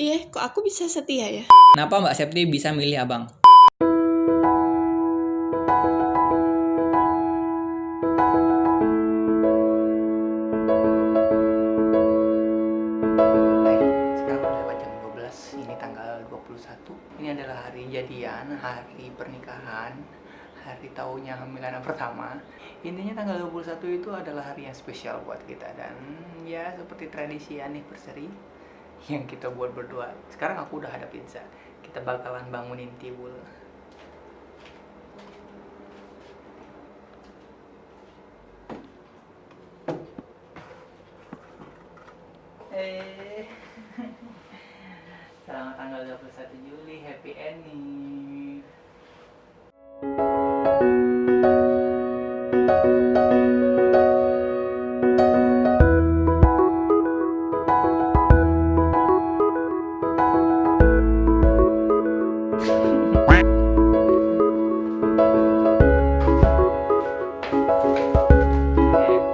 Iya, kok aku bisa setia ya? Kenapa Mbak Septi bisa milih abang? Sekarang udah lewat jam 12, ini tanggal 21. Ini adalah hari jadian, hari pernikahan, hari taunya hamilan pertama. Intinya tanggal 21 itu adalah hari yang spesial buat kita. Dan ya seperti tradisi anniversary yang kita buat berdua. Sekarang aku udah ada pizza, kita bakalan bangunin tiwul. Selamat tanggal 21 Juli, happy ending. Happy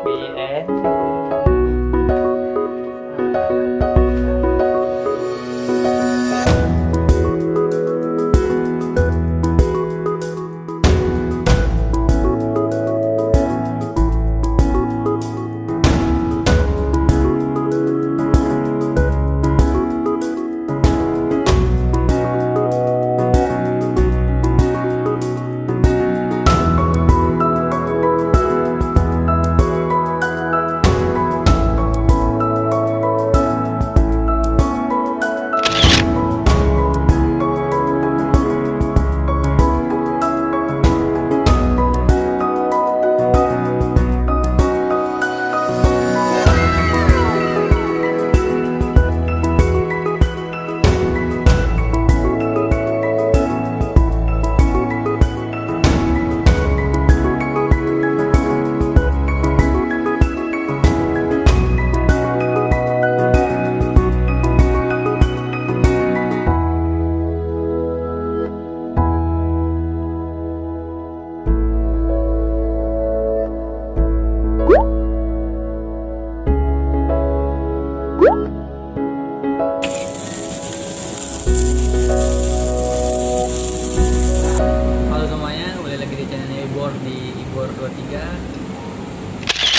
Halo semuanya, kembali lagi di channelnya Ibor di Ibor 23.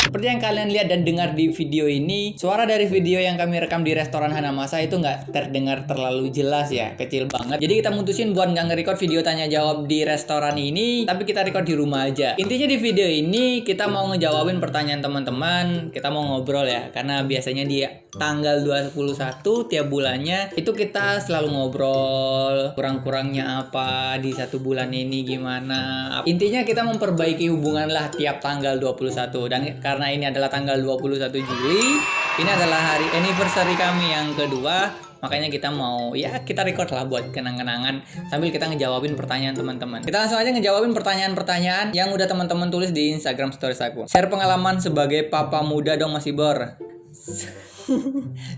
Seperti yang kalian lihat dan dengar di video ini, suara dari video yang kami rekam di restoran Hanamasa itu nggak terdengar terlalu jelas ya, kecil banget. Jadi kita mutusin buat nggak nge-record video tanya jawab di restoran ini, tapi kita record di rumah aja. Intinya di video ini kita mau ngejawabin pertanyaan teman-teman, kita mau ngobrol ya, karena biasanya di tanggal 21 tiap bulannya itu kita selalu ngobrol kurang-kurangnya apa di satu bulan ini gimana. Intinya kita memperbaiki hubungan lah tiap tanggal 21, dan karena ini adalah tanggal 21 Juli, ini adalah hari anniversary kami yang kedua, makanya kita mau kita record lah buat kenang-kenangan sambil kita ngejawabin pertanyaan teman-teman. Kita langsung aja ngejawabin pertanyaan-pertanyaan yang udah teman-teman tulis di Instagram stories aku. Share pengalaman sebagai papa muda dong Mas Ibor.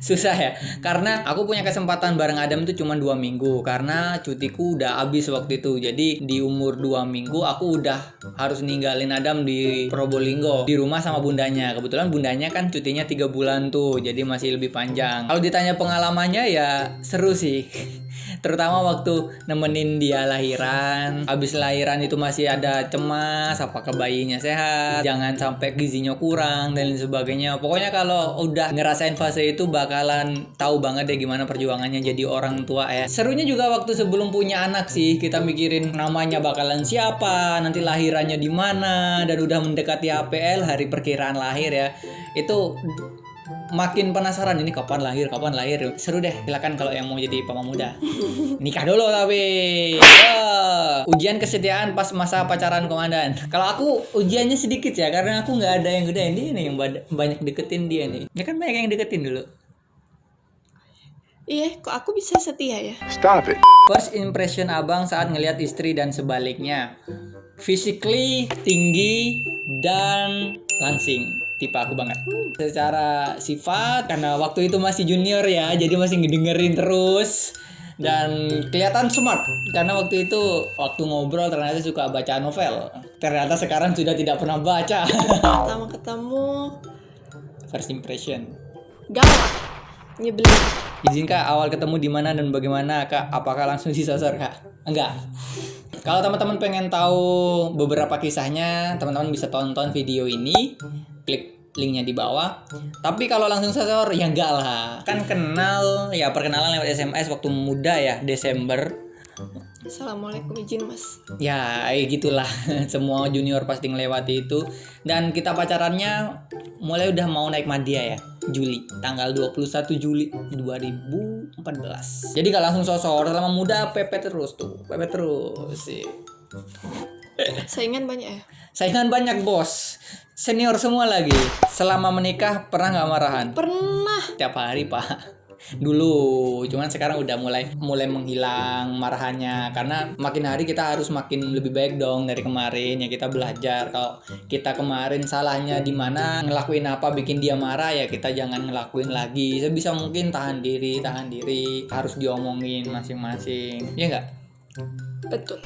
Susah ya, karena aku punya kesempatan bareng Adam itu cuma 2 minggu karena cutiku udah habis waktu itu. Jadi di umur 2 minggu aku udah harus ninggalin Adam di Probolinggo di rumah sama bundanya. Kebetulan bundanya kan cutinya 3 bulan tuh, jadi masih lebih panjang. Kalau ditanya pengalamannya ya seru sih. Terutama waktu nemenin dia lahiran. Habis lahiran itu masih ada cemas, apakah bayinya sehat, jangan sampai gizinya kurang dan lain sebagainya. Pokoknya kalau udah ngerasain fase itu bakalan tahu banget deh gimana perjuangannya jadi orang tua ya. Serunya juga waktu sebelum punya anak sih, kita mikirin namanya bakalan siapa, nanti lahirannya di mana, dan udah mendekati HPL, hari perkiraan lahir ya. Itu makin penasaran, ini kapan lahir. Seru deh, silakan kalau yang mau jadi papa muda. Nikah dulu tapi. Ujian kesetiaan pas masa pacaran komandan. Kalau aku ujiannya sedikit ya, karena aku nggak ada yang gedein. Dia nih yang banyak deketin dia nih. Ya kan banyak yang deketin dulu. Iya, kok aku bisa setia ya? Stop it. First impression abang saat ngelihat istri dan sebaliknya. Physically tinggi dan langsing. Tipe aku banget. Secara sifat, karena waktu itu masih junior ya, jadi masih ngedengerin terus. Dan kelihatan smart, karena waktu itu waktu ngobrol ternyata suka baca novel. Ternyata sekarang sudah tidak pernah baca. Pertama ketemu First impression. galak. Nyebelin. Izin Kak, awal ketemu di mana dan bagaimana Kak? Apakah langsung disosor Kak? Enggak. Kalau teman-teman pengen tahu beberapa kisahnya, teman-teman bisa tonton video ini, klik linknya di bawah. Tapi kalau langsung sosor, ya enggak lah. Kan kenal, ya perkenalan lewat SMS waktu muda ya, Desember. Assalamualaikum, izin mas. Ya, gitulah. Semua junior pasti ngelewati itu. Dan kita pacarannya mulai udah mau naik madya ya. Juli, tanggal 21 Juli 2014. Jadi gak langsung sosor, selama muda pepet terus tuh. Pepet terus sih. Saingan banyak ya? Saingan banyak bos. Senior semua lagi. Selama menikah pernah gak marahan? Pernah. Tiap hari pak. Dulu, cuman sekarang udah mulai menghilang marahannya karena makin hari kita harus makin lebih baik dong dari kemarin ya. Kita belajar kalau kita kemarin salahnya di mana, ngelakuin apa bikin dia marah, ya kita jangan ngelakuin lagi. Sebisa mungkin tahan diri, harus diomongin masing-masing, ya enggak? Betul.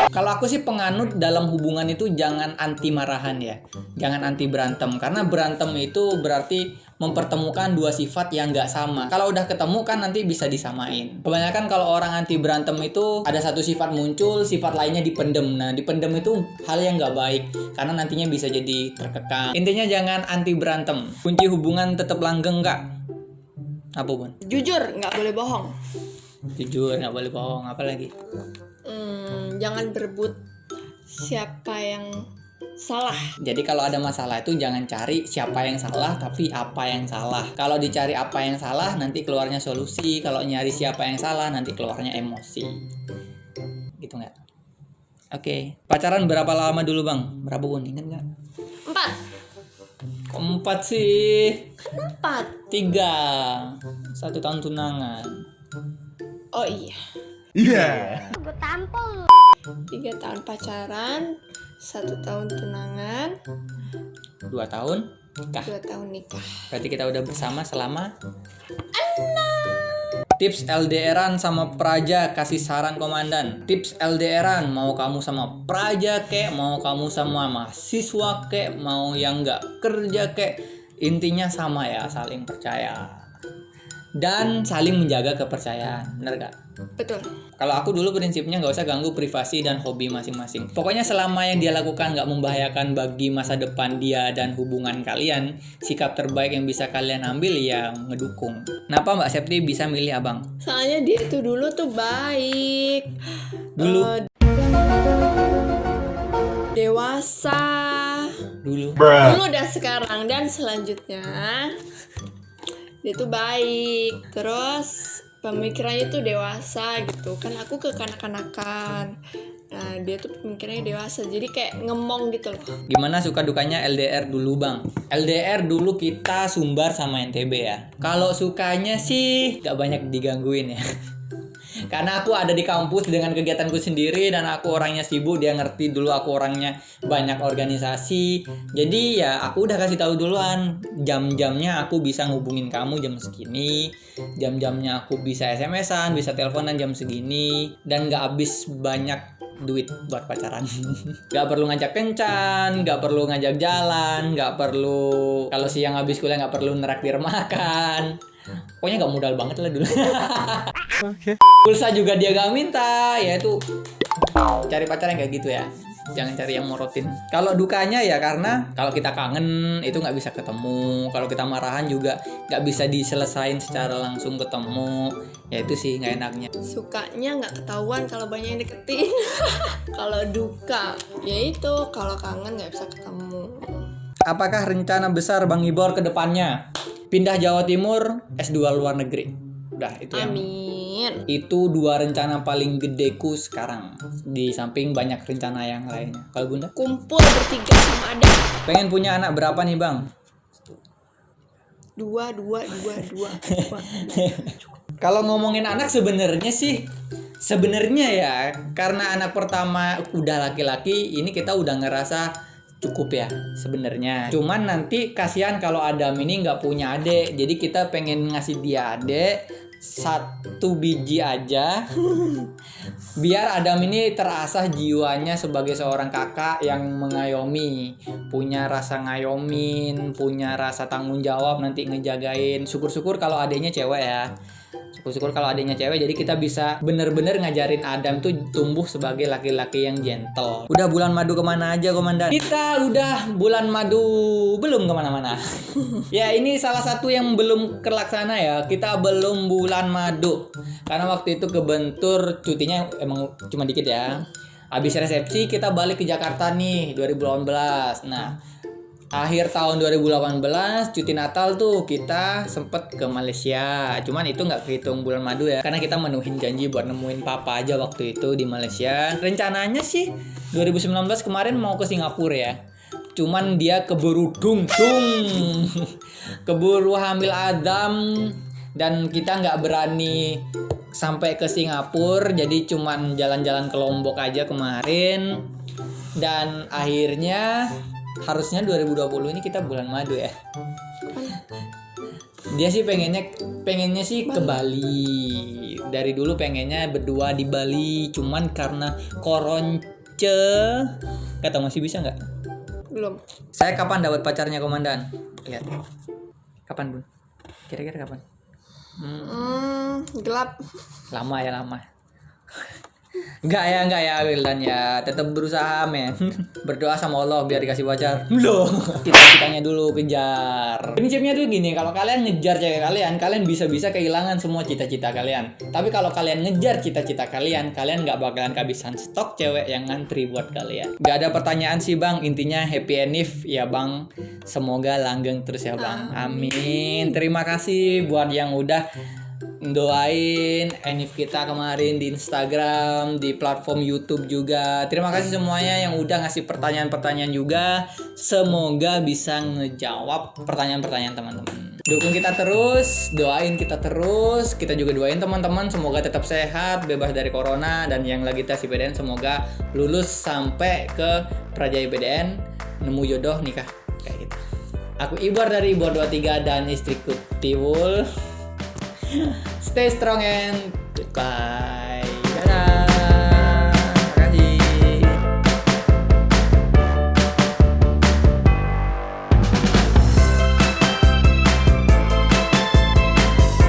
Kalau aku sih penganut dalam hubungan itu jangan anti marahan ya. Jangan anti berantem. Karena berantem itu berarti mempertemukan dua sifat yang nggak sama. Kalau udah ketemu kan nanti bisa disamain. Kebanyakan kalau orang anti berantem itu ada satu sifat muncul, sifat lainnya dipendem. Nah, dipendem itu hal yang nggak baik. Karena nantinya bisa jadi terkekang. Intinya jangan anti berantem. Kunci hubungan tetap langgeng Kak. Apa Bun? Jujur, nggak boleh bohong. Jujur, nggak boleh bohong. Apa lagi? Jangan berebut siapa yang salah. Jadi kalau ada masalah itu jangan cari siapa yang salah, tapi apa yang salah. Kalau dicari apa yang salah, nanti keluarnya solusi. Kalau nyari siapa yang salah, nanti keluarnya emosi. Gitu nggak? Oke. Pacaran berapa lama dulu Bang? Berapa Bun? Ingat nggak? 4. Kok 4 sih? 4. 3. 1 tahun tunangan. Oh iya. Iya. 3 tahun pacaran, 1 tahun tunangan, 2 tahun nikah. 2 tahun nikah. Berarti kita udah bersama selama 6. Tips LDRan sama Praja, kasih saran komandan. Tips LDRan, mau kamu sama Praja kek, mau kamu sama mahasiswa kek, mau yang nggak kerja kek, intinya sama ya, saling percaya dan saling menjaga kepercayaan. Bener gak? Betul. Kalau aku dulu prinsipnya nggak usah ganggu privasi dan hobi masing-masing. Pokoknya selama yang dia lakukan nggak membahayakan bagi masa depan dia dan hubungan kalian, sikap terbaik yang bisa kalian ambil ya ngedukung. Kenapa Mbak Septi bisa milih abang? Soalnya dia itu dulu tuh baik. Dulu? Dewasa. Dulu. Dulu dan sekarang dan selanjutnya dia tuh baik. Terus pemikirannya tuh dewasa gitu. Kan aku kekanak-kanakan. Nah, dia tuh pemikirannya dewasa. Jadi kayak ngemong gitu loh. Gimana suka dukanya LDR dulu Bang? LDR dulu kita Sumbar sama NTB ya. Kalau sukanya sih gak banyak digangguin ya. Karena aku ada di kampus dengan kegiatanku sendiri dan aku orangnya sibuk, dia ngerti dulu aku orangnya banyak organisasi. Jadi ya aku udah kasih tahu duluan jam-jamnya aku bisa ngubungin kamu jam segini, jam-jamnya aku bisa SMS-an, bisa teleponan jam segini, dan gak habis banyak duit buat pacaran. Gak perlu ngajak kencan, gak perlu ngajak jalan, gak perlu kalau siang habis kuliah gak perlu neraktir makan. Pokoknya gak modal banget lah dulu. Pulsa juga dia gak minta. Ya itu cari pacar yang kayak gitu ya. Jangan cari yang morotin. Kalau dukanya ya karena kalau kita kangen itu gak bisa ketemu. Kalau kita marahan juga gak bisa diselesain secara langsung ketemu. Ya itu sih gak enaknya. Sukanya nggak ketahuan kalau banyak yang deketin. Kalau duka ya itu kalau kangen nggak bisa ketemu. Apakah rencana besar Bang Ibor ke depannya? Pindah Jawa Timur, S2 luar negeri. Udah itu yang Amin. itu 2 rencana paling gedeku sekarang. Di samping banyak rencana yang lainnya. Kalau Bunda? Kumpul bertiga sama Adam. Pengen punya anak berapa nih Bang? 2. Kalau ngomongin anak sebenarnya ya karena anak pertama udah laki-laki, ini kita udah ngerasa cukup ya sebenarnya. Cuman nanti kasihan kalau Adam ini nggak punya adik, jadi kita pengen ngasih dia adik, 1 biji aja. Biar Adam ini terasah jiwanya sebagai seorang kakak yang mengayomi, punya rasa ngayomin, punya rasa tanggung jawab nanti ngejagain. Syukur-syukur kalau adiknya cewek ya. Syukur-syukur kalau adiknya cewek, jadi kita bisa bener-bener ngajarin Adam tuh tumbuh sebagai laki-laki yang gentle. Udah bulan madu kemana aja, Komandan? Kita udah bulan madu belum kemana-mana. Ya, ini salah satu yang belum terlaksana ya. Kita belum bulan madu karena waktu itu kebentur cutinya emang cuma dikit ya. Habis resepsi kita balik ke Jakarta nih 2018. Nah, akhir tahun 2018 cuti Natal tuh kita sempet ke Malaysia. Cuman itu nggak kehitung bulan madu ya, karena kita menuhin janji buat nemuin papa aja waktu itu di Malaysia. Rencananya sih 2019 kemarin mau ke Singapura ya. Cuman dia keburu keburu hamil Adam, dan kita nggak berani sampai ke Singapura. Jadi cuman jalan-jalan ke Lombok aja kemarin. Dan akhirnya harusnya 2020 ini kita bulan madu ya. Dia sih pengennya sih ke Bali. Dari dulu pengennya berdua di Bali, cuman karena koronce. Gak tau masih bisa nggak? Belum. Saya kapan dapat pacarnya, Komandan? Lihat. Kapan, Bun? Kira-kira kapan? Gelap. Lama. Enggak ya Wildan ya, tetap berusaha men. Berdoa sama Allah biar dikasih pacar. Loh, cita-citanya dulu kejar. Prinsipnya tuh gini, kalau kalian ngejar cewek kalian bisa-bisa kehilangan semua cita-cita kalian. Tapi kalau kalian ngejar cita-cita kalian nggak bakalan kehabisan stok cewek yang ngantri buat kalian. Gak ada pertanyaan sih Bang, intinya happy Enif ya Bang. Semoga langgeng terus ya Bang. Amin. Terima kasih buat yang udah doain Enif kita kemarin di Instagram, di platform YouTube juga. Terima kasih semuanya yang udah ngasih pertanyaan-pertanyaan juga. Semoga bisa ngejawab pertanyaan-pertanyaan teman-teman. Dukung kita terus, doain kita terus. Kita juga doain teman-teman semoga tetap sehat, bebas dari corona, dan yang lagi tes IPDN semoga lulus sampai ke Praja IPDN, nemu jodoh, nikah kayak gitu. Aku Ibar dari Ibor 23 dan istriku Tiwul. Stay strong and goodbye.